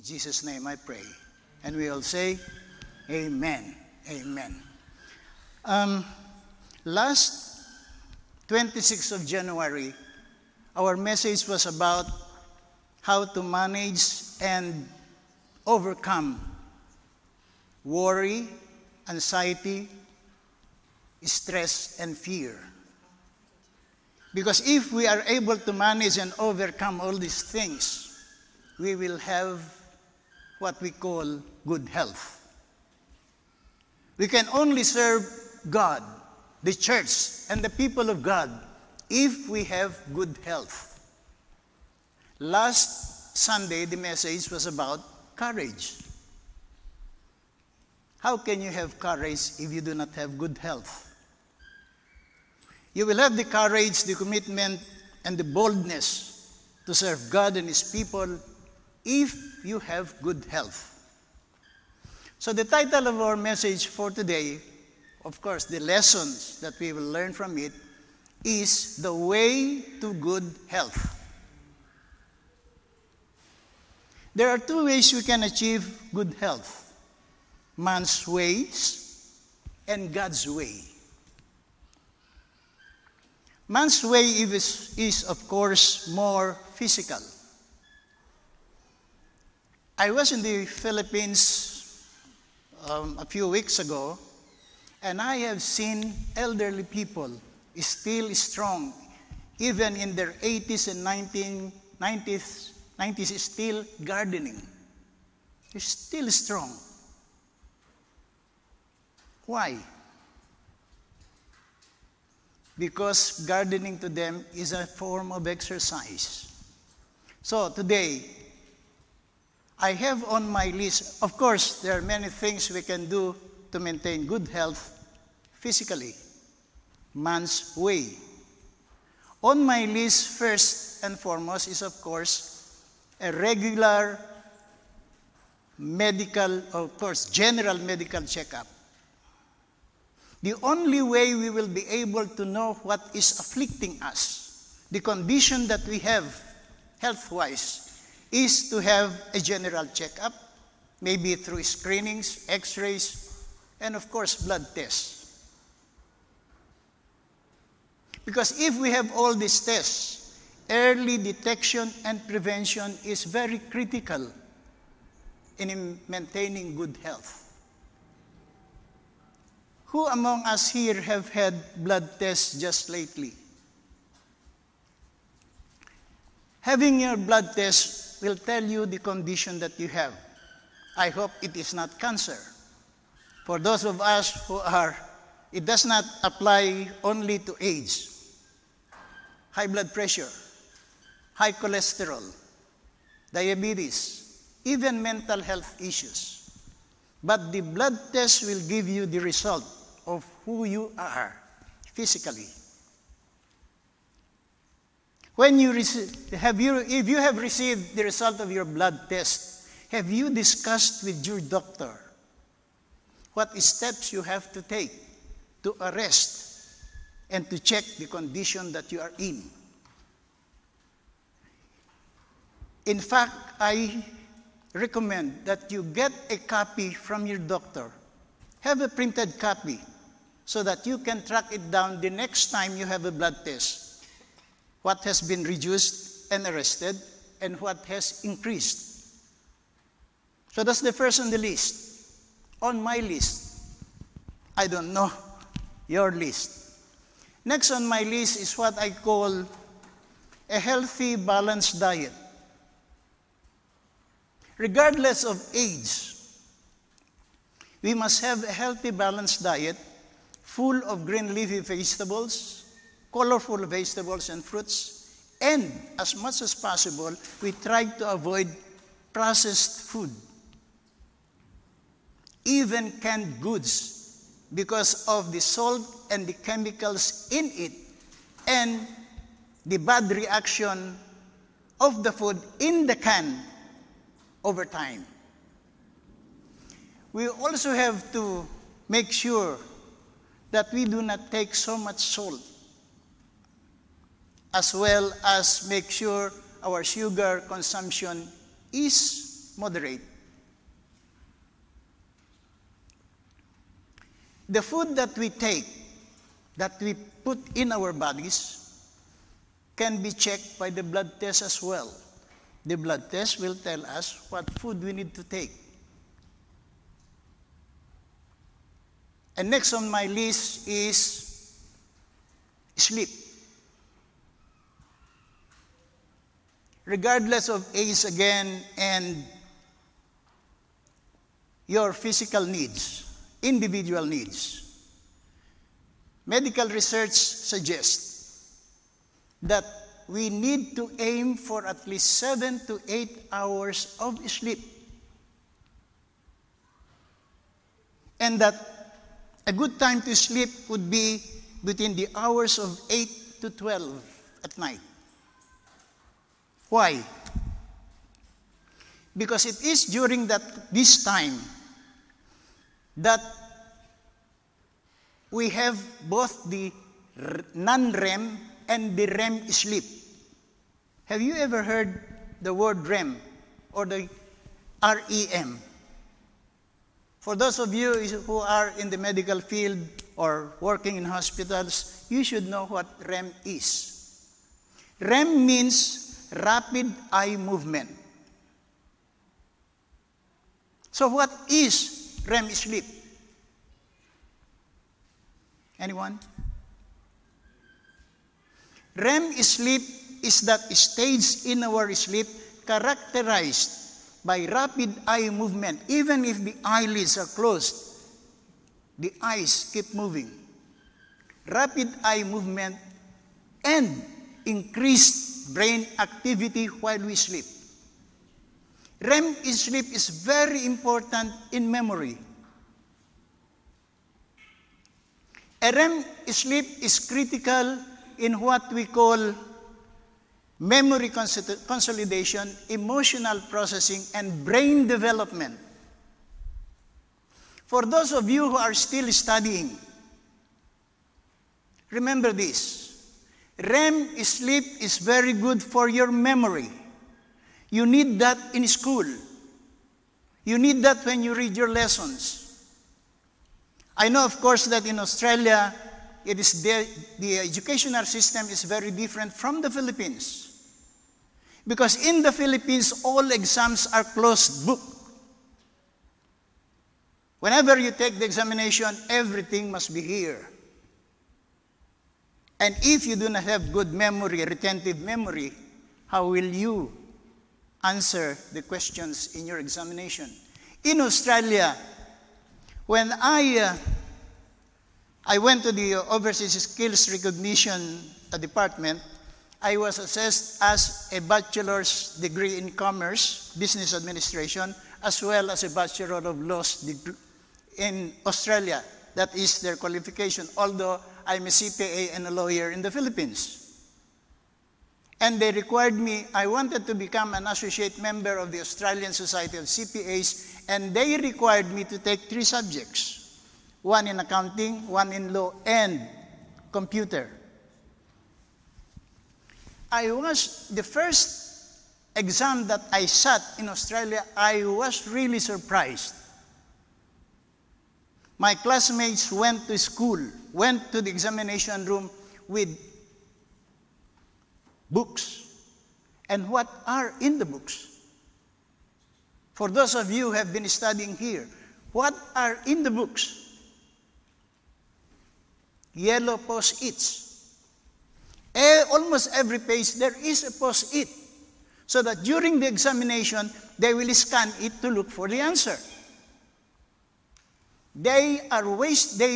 Jesus' name I pray. And we all say, Amen. Amen. Last 26th of January, our message was about how to manage and overcome worry, anxiety, stress, and fear. Because if we are able to manage and overcome all these things, we will have what we call good health. We can only serve God, the church, and the people of God if we have good health. Last Sunday, the message was about courage. How can you have courage if you do not have good health? You will have the courage, the commitment, and the boldness to serve God and His people if you have good health. So the title of our message for today, of course, the lessons that we will learn from it, is The Way to Good Health. There are two ways we can achieve good health: man's ways and God's way. Man's way is of course, more physical. I was in the Philippines a few weeks ago, and I have seen elderly people still strong, even in their 80s and 90s, still gardening. They're still strong. Why? Because gardening to them is a form of exercise. So today, I have on my list, of course, there are many things we can do to maintain good health physically. Man's way. On my list, first and foremost, is of course a regular medical, of course, general medical checkup. The only way we will be able to know what is afflicting us, the condition that we have health-wise, is to have a general checkup, maybe through screenings, x-rays, and of course, blood tests. Because if we have all these tests, early detection and prevention is very critical in maintaining good health. Who among us here have had blood tests just lately? Having your blood test will tell you the condition that you have. I hope it is not cancer. For those of us who are, it does not apply only to age, high blood pressure, high cholesterol, diabetes, even mental health issues. But the blood test will give you the result of who you are physically. When you if you have received the result of your blood test, have you discussed with your doctor what steps you have to take to arrest and to check the condition that you are in? In fact, I recommend that you get a copy from your doctor. Have a printed copy so that you can track it down the next time you have a blood test. What has been reduced and arrested and what has increased. So that's the first on the list. On my list. I don't know your list. Next on my list is what I call a healthy, balanced diet. Regardless of age, we must have a healthy, balanced diet full of green leafy vegetables, colorful vegetables and fruits, and as much as possible, we try to avoid processed food, even canned goods, because of the salt and the chemicals in it, and the bad reaction of the food in the can over time. We also have to make sure that we do not take so much salt, as well as make sure our sugar consumption is moderate. The food that we take, that we put in our bodies, can be checked by the blood test as well. The blood test will tell us what food we need to take. And next on my list is sleep. Regardless of age again and your physical needs, individual needs, medical research suggests that we need to aim for at least 7 to 8 hours of sleep. And that a good time to sleep would be between the hours of 8 to 12 at night. Why? Because it is during this time that we have both the non-REM and the REM sleep. Have you ever heard the word REM or the REM? For those of you who are in the medical field or working in hospitals, you should know what REM is. REM means rapid eye movement. So what is REM sleep? Anyone? REM sleep is that stage in our sleep characterized by rapid eye movement. Even if the eyelids are closed, the eyes keep moving. Rapid eye movement and increased brain activity while we sleep. REM sleep is very important in memory. A REM sleep is critical in what we call memory consolidation, emotional processing, and brain development. For those of you who are still studying, remember this. REM sleep is very good for your memory. You need that in school. You need that when you read your lessons. I know, of course, that in Australia, the educational system is very different from the Philippines. Because in the Philippines, all exams are closed book. Whenever you take the examination, everything must be here. And if you do not have good memory, retentive memory, how will you answer the questions in your examination? In Australia, when I went to the Overseas Skills Recognition Department, I was assessed as a bachelor's degree in commerce, business administration, as well as a Bachelor of Laws degree in Australia. That is their qualification, although I'm a CPA and a lawyer in the Philippines. And they required me, I wanted to become an associate member of the Australian Society of CPAs, and they required me to take 3 subjects. 1 in accounting, 1 in law, and computer. The first exam that I sat in Australia, I was really surprised. My classmates went to school, went to the examination room with books. And what are in the books? For those of you who have been studying here, what are in the books? Yellow post-its. Almost every page there is a post-it, so that during the examination, they will scan it to look for the answer. They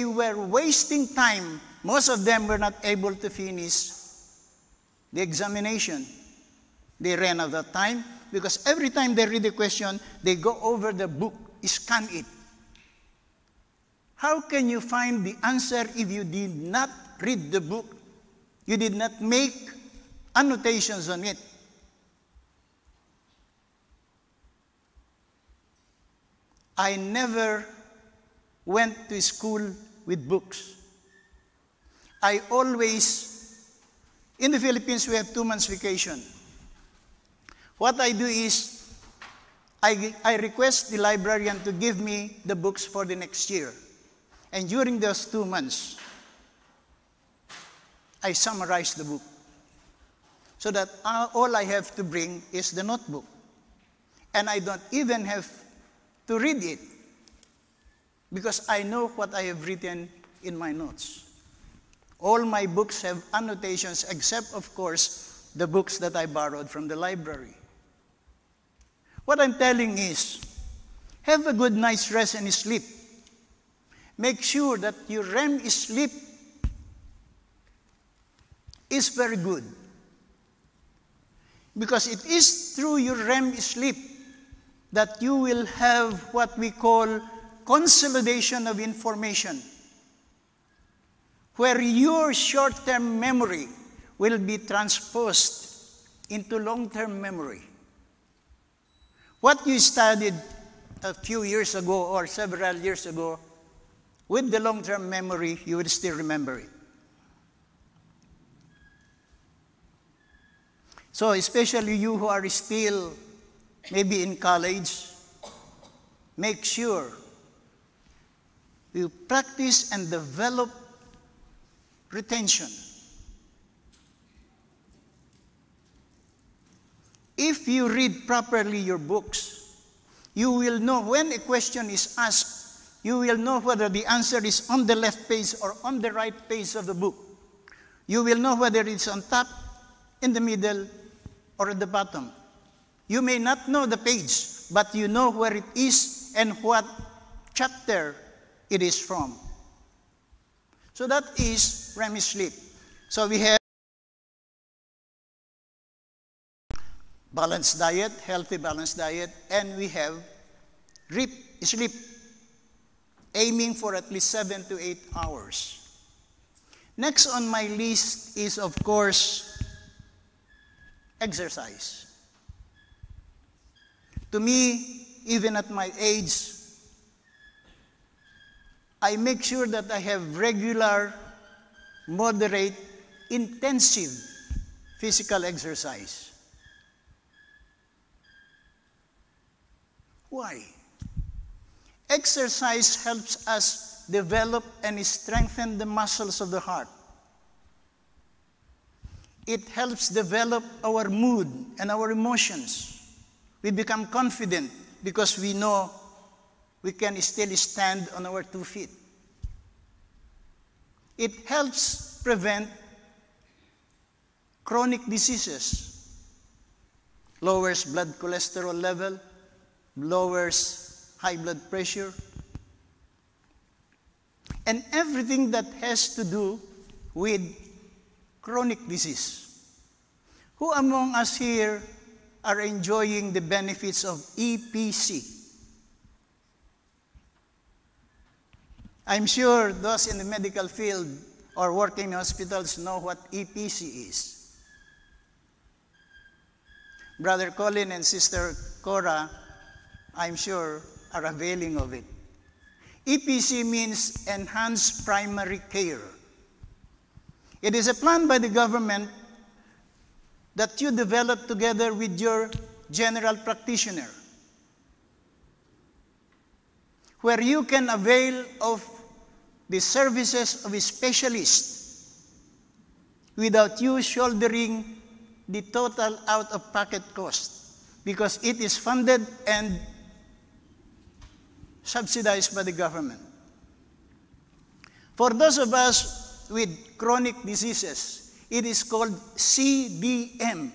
were wasting time. Most of them were not able to finish the examination. They ran out of time because every time they read the question, they go over the book, scan it. How can you find the answer if you did not read the book? You did not make annotations on it. I never went to school with books. I always, in the Philippines, we have 2 months vacation. What I do is, I request the librarian to give me the books for the next year. And during those 2 months, I summarize the book. So that all I have to bring is the notebook. And I don't even have to read it, because I know what I have written in my notes. All my books have annotations, except, of course, the books that I borrowed from the library. What I'm telling is, have a good night's rest and sleep. Make sure that your REM sleep is very good. Because it is through your REM sleep that you will have what we call consolidation of information, where your short-term memory will be transposed into long-term memory. What you studied a few years ago or several years ago, with the long-term memory, you will still remember it. So especially you who are still maybe in college, make sure you practice and develop retention. If you read properly your books, you will know when a question is asked, you will know whether the answer is on the left page or on the right page of the book. You will know whether it's on top, in the middle, or at the bottom. You may not know the page, but you know where it is and what chapter it is from. So that is REM sleep. So we have balanced diet, healthy balanced diet, and we have REM sleep, aiming for at least 7 to 8 hours. Next on my list is, of course, exercise. To me, even at my age, I make sure that I have regular, moderate, intensive physical exercise. Why? Exercise helps us develop and strengthen the muscles of the heart. It helps develop our mood and our emotions. We become confident because we know we can still stand on our 2 feet. It helps prevent chronic diseases, lowers blood cholesterol level, lowers high blood pressure, and everything that has to do with chronic disease. Who among us here are enjoying the benefits of EPC? I'm sure those in the medical field or working in hospitals know what EPC is. Brother Colin and Sister Cora, I'm sure, are availing of it. EPC means Enhanced Primary Care. It is a plan by the government that you develop together with your general practitioner, where you can avail of the services of a specialist without you shouldering the total out-of-pocket cost, because it is funded and subsidized by the government. For those of us with chronic diseases, it is called CDM,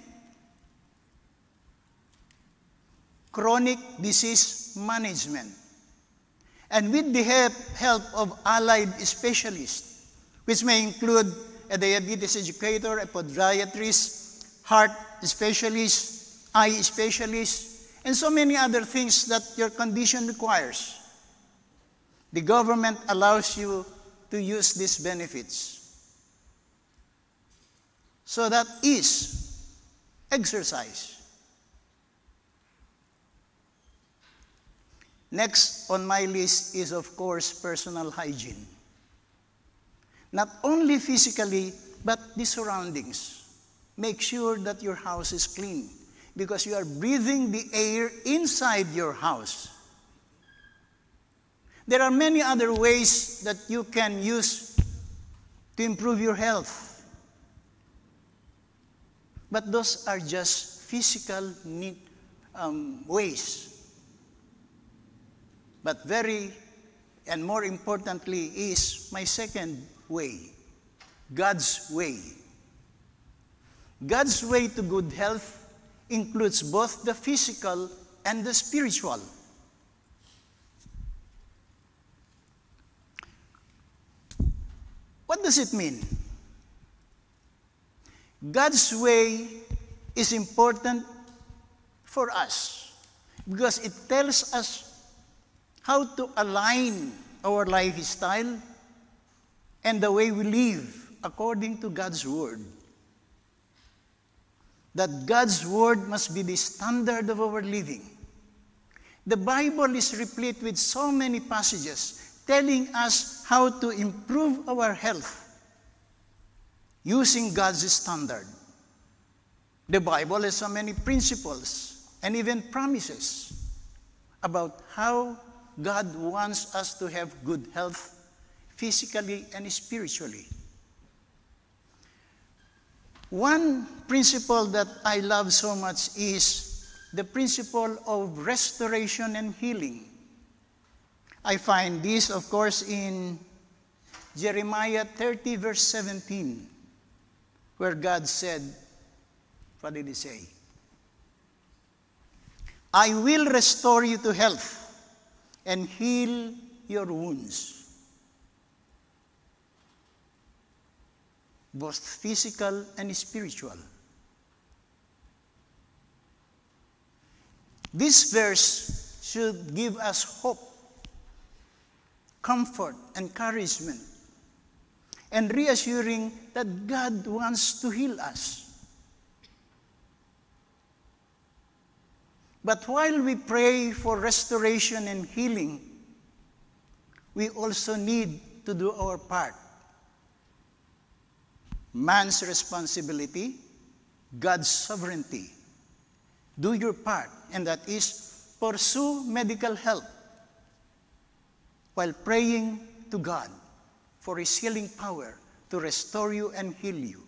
Chronic Disease Management. And with the help of allied specialists, which may include a diabetes educator, a podiatrist, heart specialist, eye specialist, and so many other things that your condition requires, the government allows you to use these benefits. So that is exercise. Next on my list is, of course, personal hygiene. Not only physically, but the surroundings. Make sure that your house is clean. because you are breathing the air inside your house. There are many other ways that you can use to improve your health. But those are just physical ways. But very and more importantly is my second way, God's way. God's way to good health includes both the physical and the spiritual. What does it mean? God's way is important for us because it tells us how to align our lifestyle and the way we live according to God's Word. That God's Word must be the standard of our living. The Bible is replete with so many passages telling us how to improve our health using God's standard. The Bible has so many principles and even promises about how God wants us to have good health physically and spiritually. One principle that I love so much is the principle of restoration and healing. I find this, of course, in Jeremiah 30, verse 17, where God said, what did he say? I will restore you to health and heal your wounds, both physical and spiritual. This verse should give us hope, comfort, encouragement, and reassuring that God wants to heal us. But while we pray for restoration and healing, we also need to do our part. Man's responsibility, God's sovereignty. Do your part, and that is pursue medical help while praying to God for His healing power to restore you and heal you.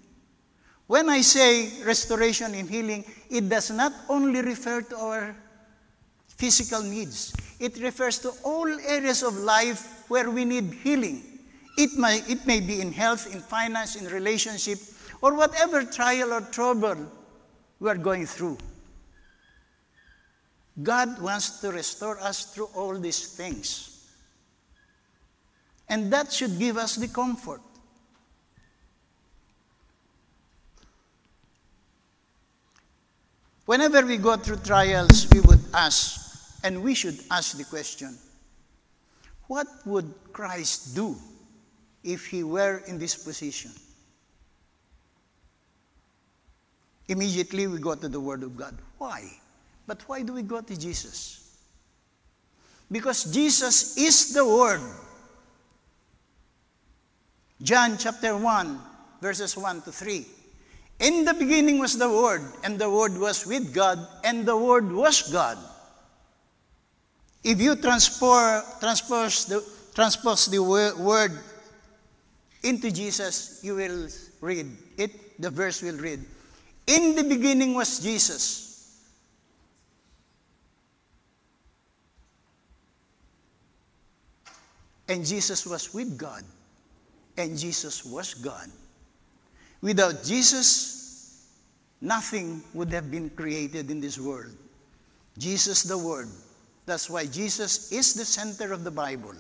When I say restoration and healing, it does not only refer to our physical needs. It refers to all areas of life where we need healing. It may be in health, in finance, in relationship, or whatever trial or trouble we are going through. God wants to restore us through all these things. And that should give us the comfort. Whenever we go through trials, we would ask, and we should ask the question, what would Christ do if He were in this position? Immediately we go to the Word of God. Why? But why do we go to Jesus? Because Jesus is the Word. John chapter 1, verses 1 to 3. In the beginning was the Word, and the Word was with God, and the Word was God. If you transpose the word into Jesus, you will read it, the verse will read, in the beginning was Jesus. And Jesus was with God, and Jesus was God. Without Jesus, nothing would have been created in this world. Jesus the Word. That's why Jesus is the center of the Bible.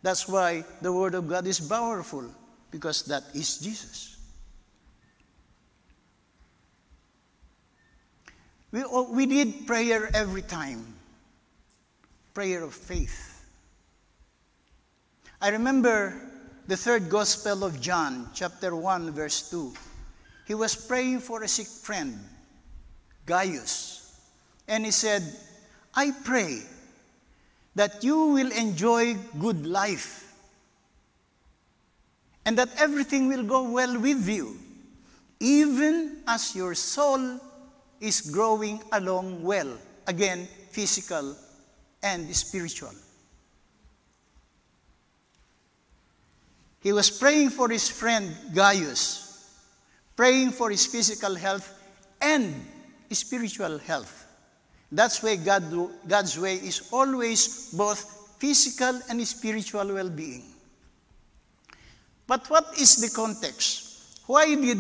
That's why the Word of God is powerful, because that is Jesus. We need prayer every time. Prayer of faith. I remember the third Gospel of John, chapter 1, verse 2. He was praying for a sick friend, Gaius. And he said, I pray that you will enjoy good life and that everything will go well with you. even as your soul is growing along well. Again, physical and spiritual. He was praying for his friend Gaius, praying for his physical health and spiritual health. That's why God's way is always both physical and spiritual well-being. But what is the context? Why did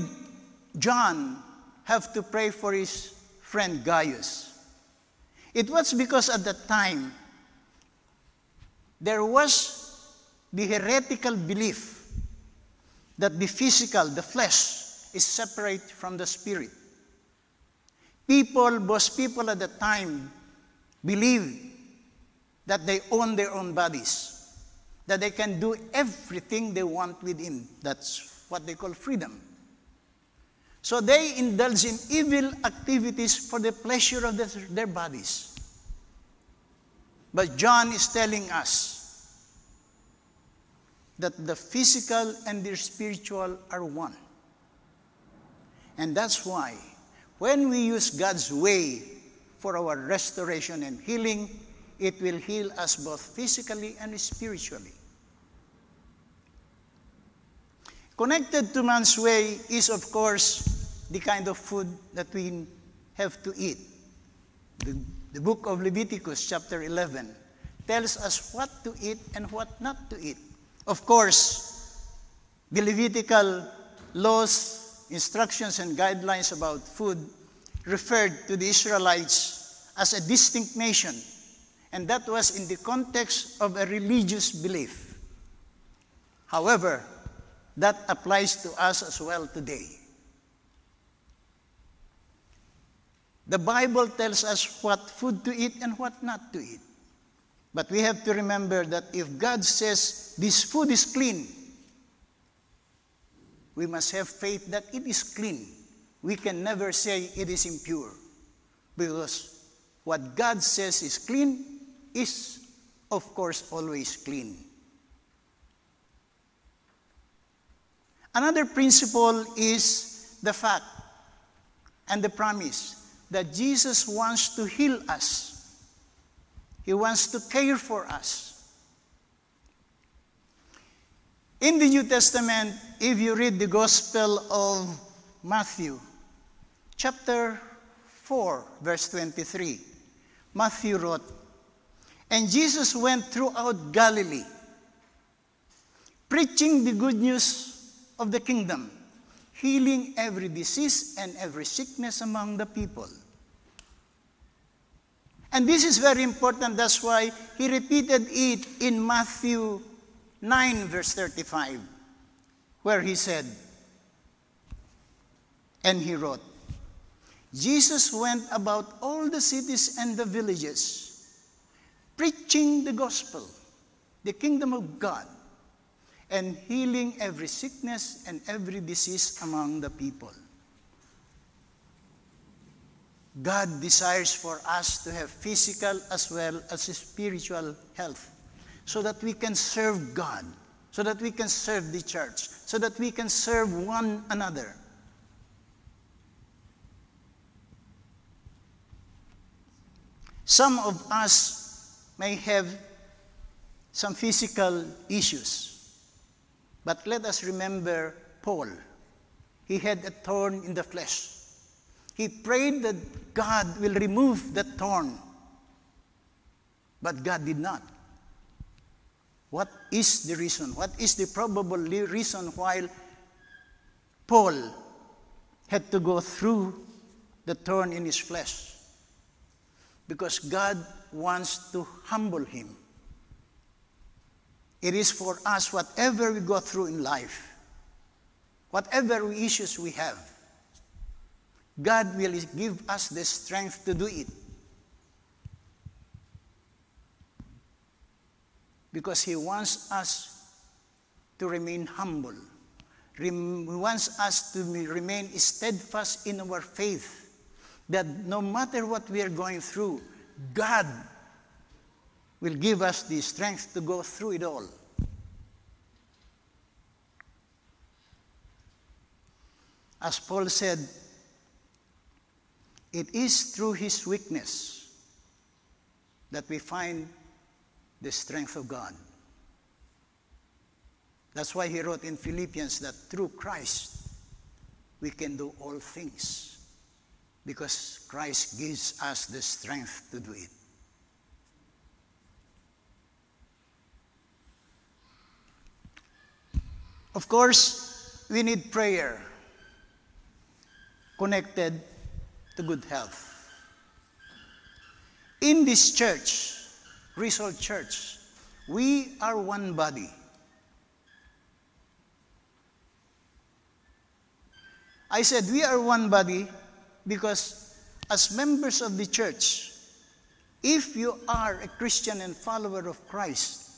John have to pray for his friend Gaius? It was because at that time, there was the heretical belief that the physical, the flesh, is separate from the spirit. Most people at the time believed that they own their own bodies, that they can do everything they want within. That's what they call freedom. So they indulge in evil activities for the pleasure of their bodies. But John is telling us that the physical and the spiritual are one. And that's why when we use God's way for our restoration and healing, it will heal us both physically and spiritually. Connected to man's way is, of course, the kind of food that we have to eat. The book of Leviticus, chapter 11, tells us what to eat and what not to eat. Of course, the Levitical laws, instructions, and guidelines about food referred to the Israelites as a distinct nation, and that was in the context of a religious belief. However, that applies to us as well today. The Bible tells us what food to eat and what not to eat. But we have to remember that if God says this food is clean, we must have faith that it is clean. We can never say it is impure, because what God says is clean is, of course, always clean. Another principle is the fact and the promise that Jesus wants to heal us. He wants to care for us. In the New Testament, if you read the Gospel of Matthew, chapter 4, verse 23, Matthew wrote, "And Jesus went throughout Galilee, preaching the good news of the kingdom, healing every disease and every sickness among the people." And this is very important. That's why he repeated it in Matthew 9, verse 35, where he said, and he wrote, "Jesus went about all the cities and the villages, preaching the gospel, the kingdom of God, and healing every sickness and every disease among the people." God desires for us to have physical as well as spiritual health, so that we can serve God, so that we can serve the church, so that we can serve one another. Some of us may have some physical issues, but let us remember Paul. He had a thorn in the flesh. He prayed that God will remove that thorn, but God did not. What is the reason? What is the probable reason why Paul had to go through the thorn in his flesh? Because God wants to humble him. It is for us, whatever we go through in life, whatever issues we have, God will give us the strength to do it. Because He wants us to remain humble. He wants us to remain steadfast in our faith, that no matter what we are going through, God will give us the strength to go through it all. As Paul said, it is through his weakness that we find the strength of God. That's why he wrote in Philippians that through Christ we can do all things, because Christ gives us the strength to do it. Of course, we need prayer connected to good health. In this church, Result Church, we are one body. I said we are one body because as members of the church, if you are a Christian and follower of Christ,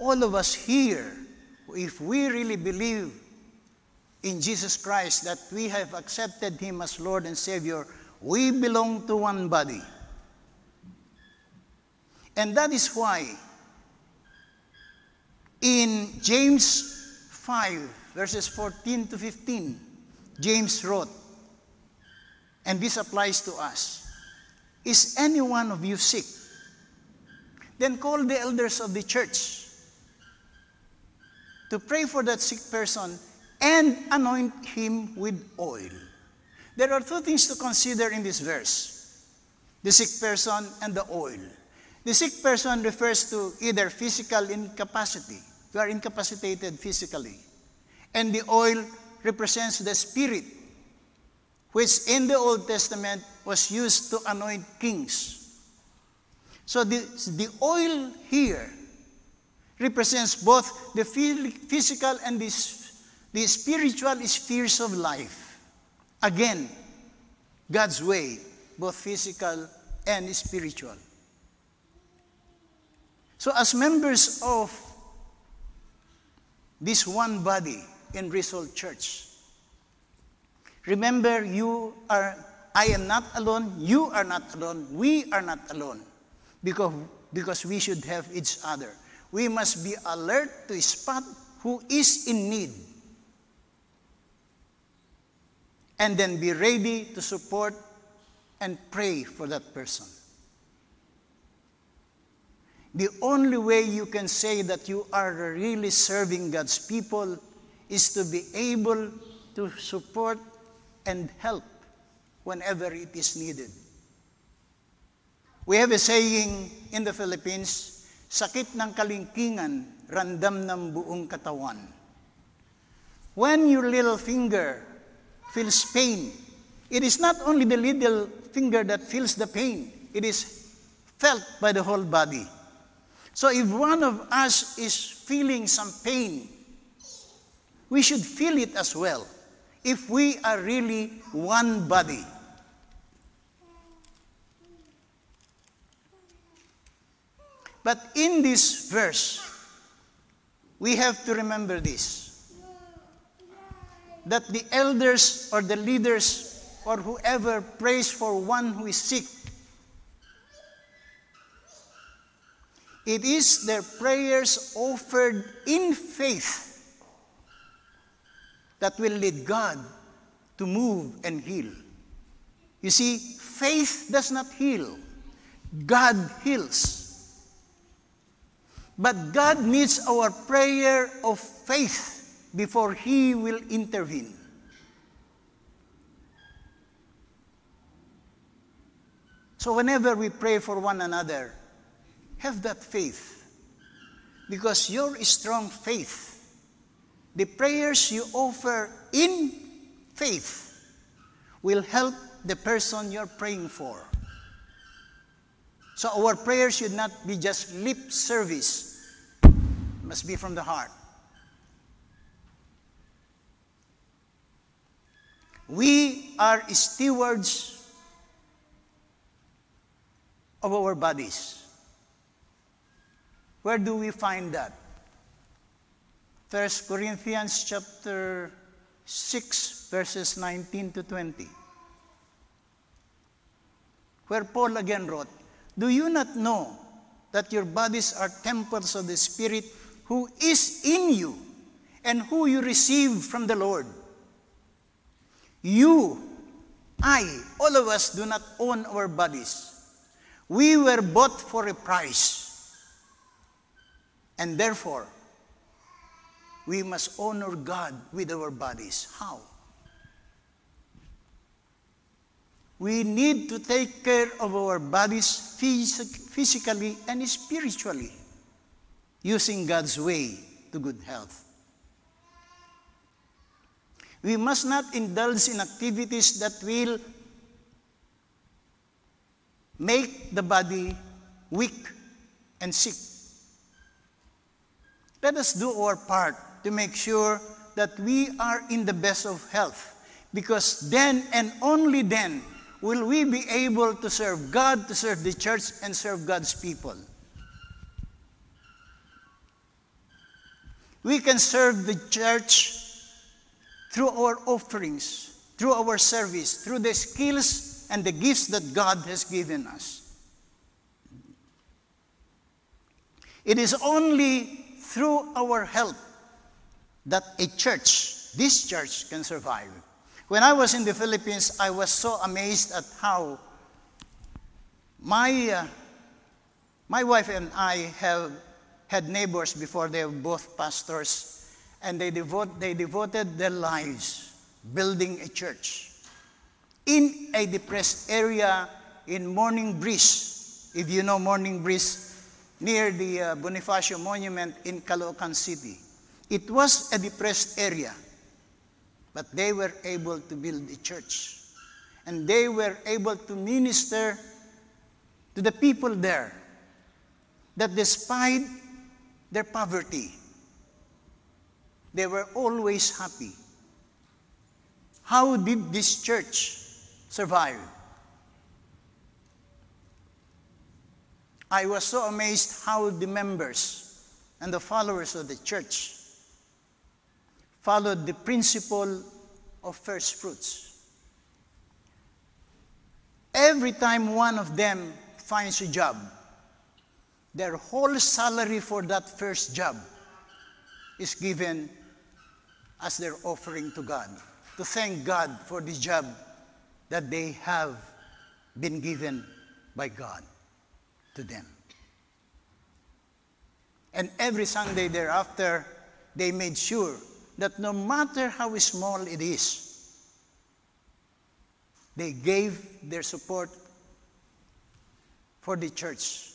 all of us here, if we really believe in Jesus Christ, that we have accepted Him as Lord and Savior, we belong to one body. And that is why in James 5, verses 14 to 15, James wrote, and this applies to us, is any one of you sick? Then call the elders of the church to pray for that sick person and anoint him with oil. There are two things to consider in this verse: the sick person and the oil. The sick person refers to either physical incapacity. You are incapacitated physically. And the oil represents the Spirit, which in the Old Testament was used to anoint kings. So the oil here represents both the physical and the spiritual spheres of life. Again, God's way, both physical and spiritual. So as members of this one body in Result Church, remember, I am not alone, you are not alone, we are not alone, because we should have each other. We must be alert to spot who is in need, and then be ready to support and pray for that person. The only way you can say that you are really serving God's people is to be able to support and help whenever it is needed. We have a saying in the Philippines, sakit ng kalingkingan, randam ng buong katawan. When your little finger feels pain, it is not only the little finger that feels the pain, it is felt by the whole body. So if one of us is feeling some pain, we should feel it as well, if we are really one body. But in this verse, we have to remember this, that the elders or the leaders or whoever prays for one who is sick, it is their prayers offered in faith that will lead God to move and heal. You see, faith does not heal. God heals. But God needs our prayer of faith before He will intervene. So whenever we pray for one another, have that faith. Because your strong faith, the prayers you offer in faith, will help the person you're praying for. So our prayer should not be just lip service. It must be from the heart. We are stewards of our bodies. Where do we find that? 1 Corinthians chapter 6, verses 19 to 20. Where Paul again wrote, "Do you not know that your bodies are temples of the Spirit who is in you and who you receive from the Lord? You, I, all of us do not own our bodies. We were bought for a price. And therefore, we must honor God with our bodies. How? We need to take care of our bodies physically and spiritually, using God's way to good health. We must not indulge in activities that will make the body weak and sick. Let us do our part to make sure that we are in the best of health, because then and only then will we be able to serve God, to serve the church, and serve God's people. We can serve the church through our offerings, through our service, through the skills and the gifts that God has given us. It is only through our help that a church, this church, can survive. When I was in the Philippines, I was so amazed at how my wife and I have had neighbors before. They were both pastors, and they devoted their lives building a church in a depressed area in Morning Breeze. If you know Morning Breeze, near the Bonifacio Monument in Caloocan City. It was a depressed area, but they were able to build a church. And they were able to minister to the people there, that despite their poverty, they were always happy. How did this church survive? I was so amazed how the members and the followers of the church followed the principle of first fruits. Every time one of them finds a job, their whole salary for that first job is given as their offering to God, to thank God for the job that they have been given by God to them. And every Sunday thereafter, they made sure that no matter how small it is, they gave their support for the church.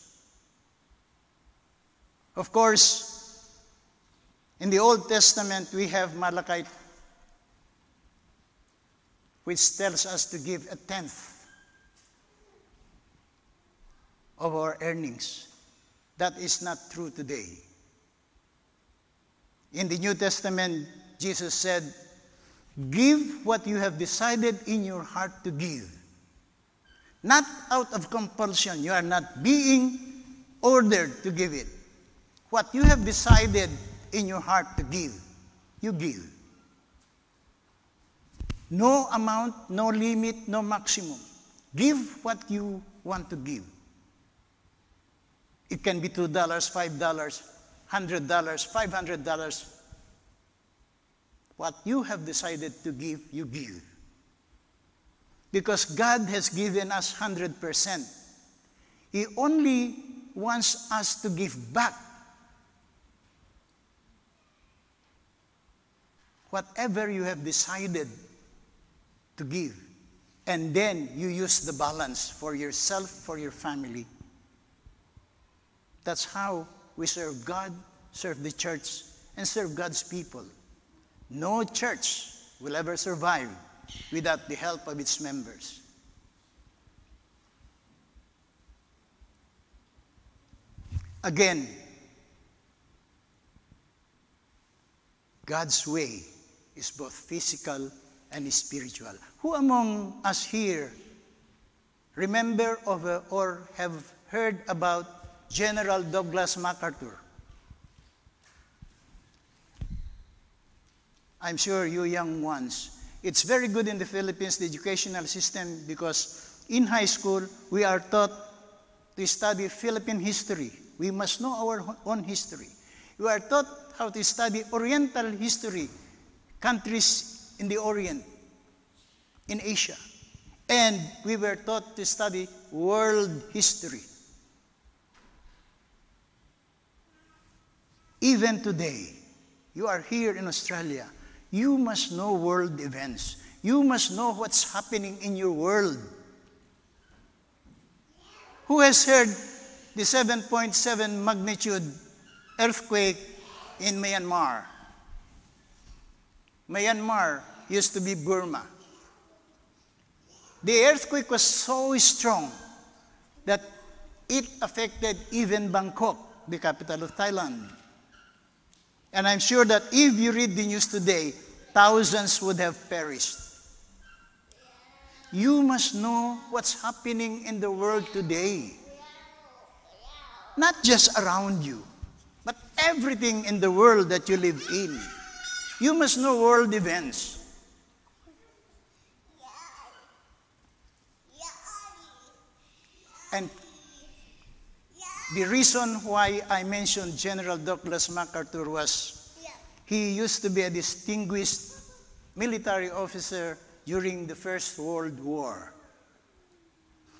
Of course, in the Old Testament, we have Malachi, which tells us to give a tenth of our earnings. That is not true today. In the New Testament, Jesus said, "Give what you have decided in your heart to give." Not out of compulsion. You are not being ordered to give it. What you have decided in your heart to give, you give. No amount, no limit, no maximum. Give what you want to give. It can be $2, $5, $100, $500. What you have decided to give, you give. Because God has given us 100%. He only wants us to give back whatever you have decided to give. And then you use the balance for yourself, for your family. That's how we serve God, serve the church, and serve God's people. No church will ever survive without the help of its members. Again, God's way is both physical and spiritual. Who among us here remember or have heard about General Douglas MacArthur? I'm sure you young ones. It's very good in the Philippines, the educational system, because in high school, we are taught to study Philippine history. We must know our own history. We are taught how to study Oriental history, countries in the Orient. in Asia. And we were taught to study world history. Even today, you are here in Australia, you must know world events. You must know what's happening in your world. Who has heard the 7.7 magnitude earthquake in Myanmar? Myanmar used to be Burma. The earthquake was so strong that it affected even Bangkok, the capital of Thailand. And I'm sure that if you read the news today, thousands would have perished. You must know what's happening in the world today. Not just around you, but everything in the world that you live in. You must know world events. And the reason why I mentioned General Douglas MacArthur was he used to be a distinguished military officer during the First World War.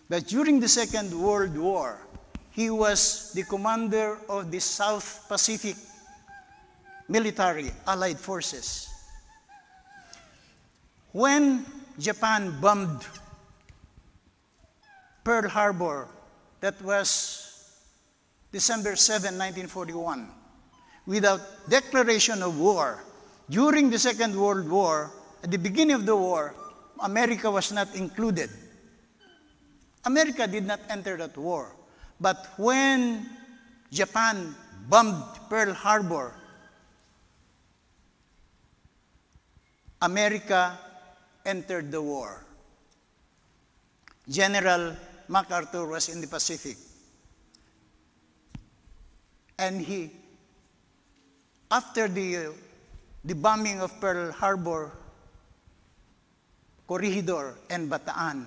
But during the Second World War, he was the commander of the South Pacific military Allied forces. When Japan bombed Pearl Harbor, that was December 7, 1941, without declaration of war, during the Second World War, at the beginning of the war, America was not included. America did not enter that war. But when Japan bombed Pearl Harbor, America entered the war. General MacArthur was in the Pacific. And after the bombing of Pearl Harbor, Corregidor and Bataan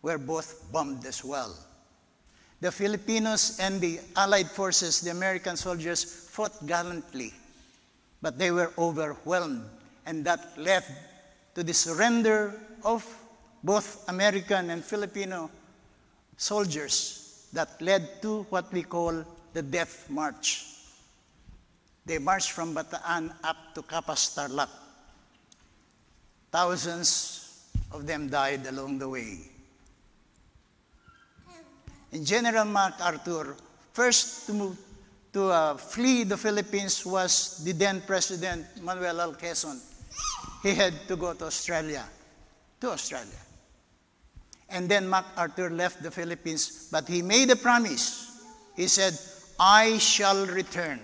were both bombed as well. The Filipinos and the Allied forces, the American soldiers, fought gallantly, but they were overwhelmed, and that led to the surrender of both American and Filipino soldiers that led to what we call the Death March. They marched from Bataan up to Capas Tarlac. Thousands of them died along the way. And General MacArthur, first to flee the Philippines was the then President Manuel L. Quezon. He had to go to Australia. And then MacArthur left the Philippines, but he made a promise. He said, I shall return.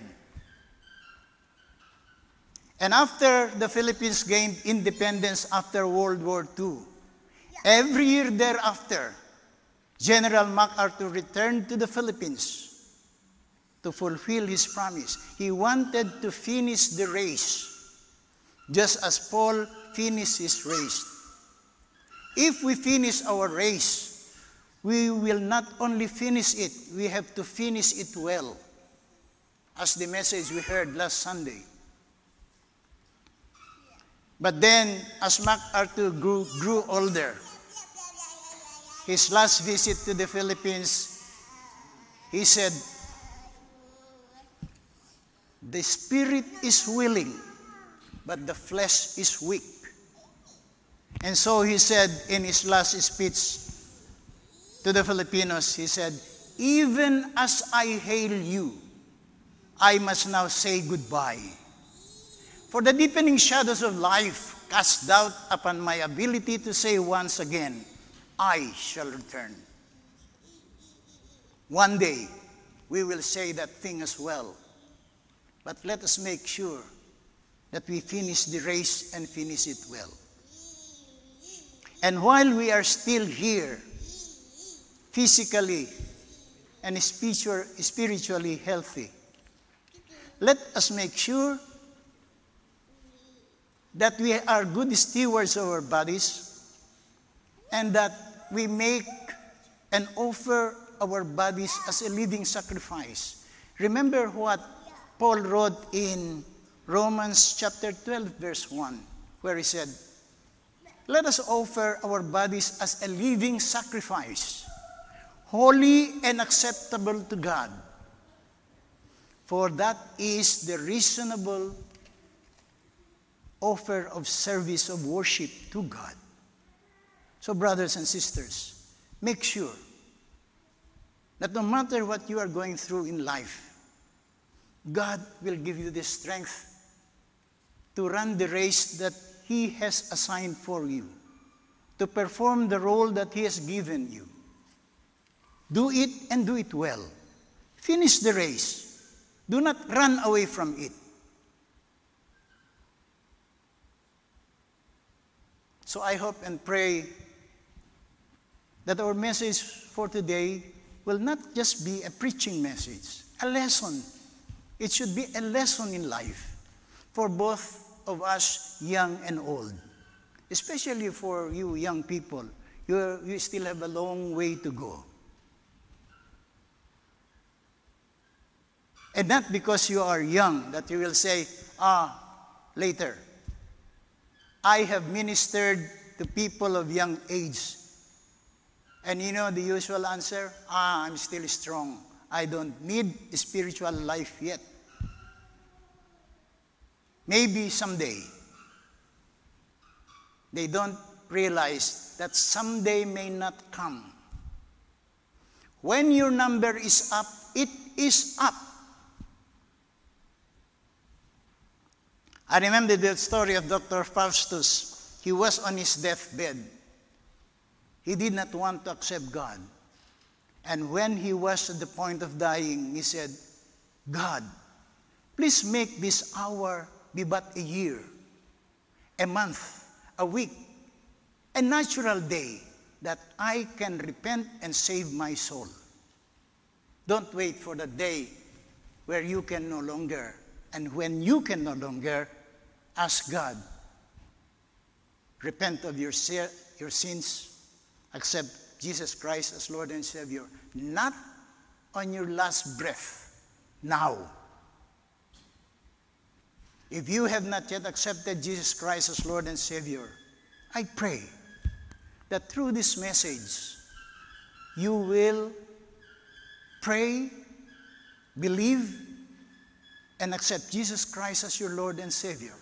And after the Philippines gained independence after World War II, every year thereafter, General MacArthur returned to the Philippines to fulfill his promise. He wanted to finish the race, just as Paul finished his race. If we finish our race, we will not only finish it, we have to finish it well, as the message we heard last Sunday. But then, as MacArthur grew older, his last visit to the Philippines, he said, the spirit is willing, but the flesh is weak. And so he said in his last speech to the Filipinos, he said, even as I hail you, I must now say goodbye. For the deepening shadows of life cast doubt upon my ability to say once again, I shall return. One day, we will say that thing as well. But let us make sure that we finish the race and finish it well. And while we are still here, physically and spiritually healthy, let us make sure that we are good stewards of our bodies and that we make and offer our bodies as a living sacrifice. Remember what Paul wrote in Romans chapter 12, verse 1, where he said, let us offer our bodies as a living sacrifice, holy and acceptable to God. For that is the reasonable offer of service of worship to God. So brothers and sisters, make sure that no matter what you are going through in life, God will give you the strength to run the race that He has assigned for you, to perform the role that He has given you. Do it and do it well. Finish the race. Do not run away from it. So I hope and pray that our message for today will not just be a preaching message, a lesson. It should be a lesson in life for both of us, young and old. Especially for you young people, you still have a long way to go. And not because you are young that you will say, later. I have ministered to people of young age. And you know the usual answer? I'm still strong. I don't need spiritual life yet. Maybe someday. They don't realize that someday may not come. When your number is up, it is up. I remember the story of Dr. Faustus. He was on his deathbed. He did not want to accept God. And when he was at the point of dying, he said, God, please make this hour be but a year, a month, a week, a natural day that I can repent and save my soul. Don't wait for the day where you can no longer, and when you can no longer, ask God, repent of your sins, accept Jesus Christ as Lord and Savior, not on your last breath, now. If you have not yet accepted Jesus Christ as Lord and Savior, I pray that through this message, you will pray, believe, and accept Jesus Christ as your Lord and Savior.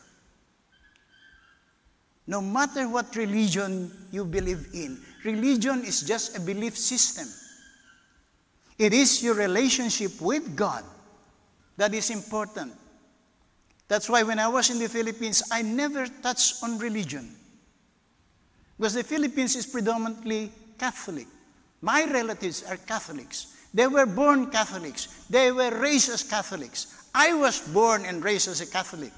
No matter what religion you believe in, religion is just a belief system. It is your relationship with God that is important. That's why when I was in the Philippines, I never touched on religion. Because the Philippines is predominantly Catholic. My relatives are Catholics. They were born Catholics. They were raised as Catholics. I was born and raised as a Catholic.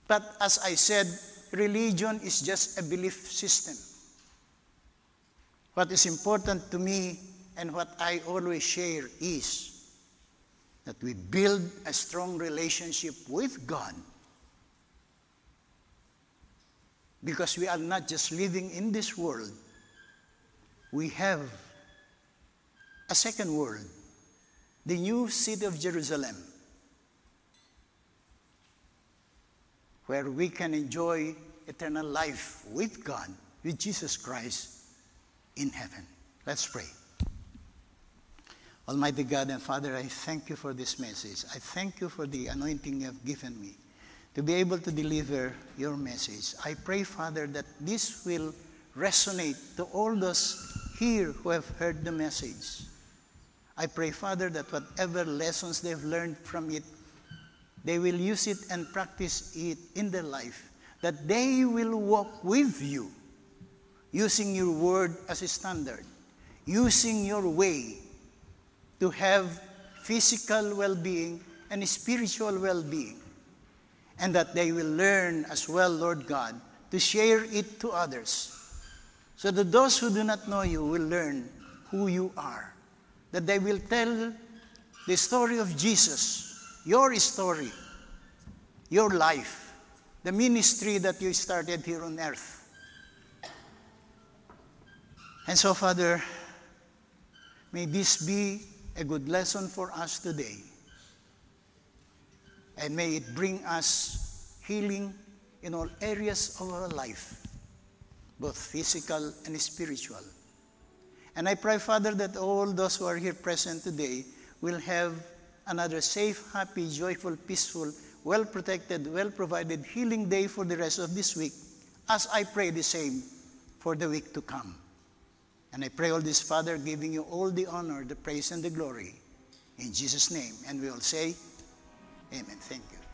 But as I said, religion is just a belief system. What is important to me and what I always share is that we build a strong relationship with God. Because we are not just living in this world. We have a second world, the new city of Jerusalem, where we can enjoy eternal life with God, with Jesus Christ in heaven. Let's pray. Almighty God and Father, I thank you for this message. I thank you for the anointing you have given me to be able to deliver your message. I pray, Father, that this will resonate to all those here who have heard the message. I pray, Father, that whatever lessons they've learned from it, they will use it and practice it in their life, that they will walk with you, using your word as a standard, using your way to have physical well-being and spiritual well-being, and that they will learn as well, Lord God, to share it to others, so that those who do not know you will learn who you are, that they will tell the story of Jesus, your story, your life, the ministry that you started here on earth. And so, Father, may this be a good lesson for us today. And may it bring us healing in all areas of our life, both physical and spiritual. And I pray, Father, that all those who are here present today will have another safe, happy, joyful, peaceful, well-protected, well-provided healing day for the rest of this week, as I pray the same for the week to come. And I pray all this, Father, giving you all the honor, the praise, and the glory. In Jesus' name. And we all say, amen. Thank you.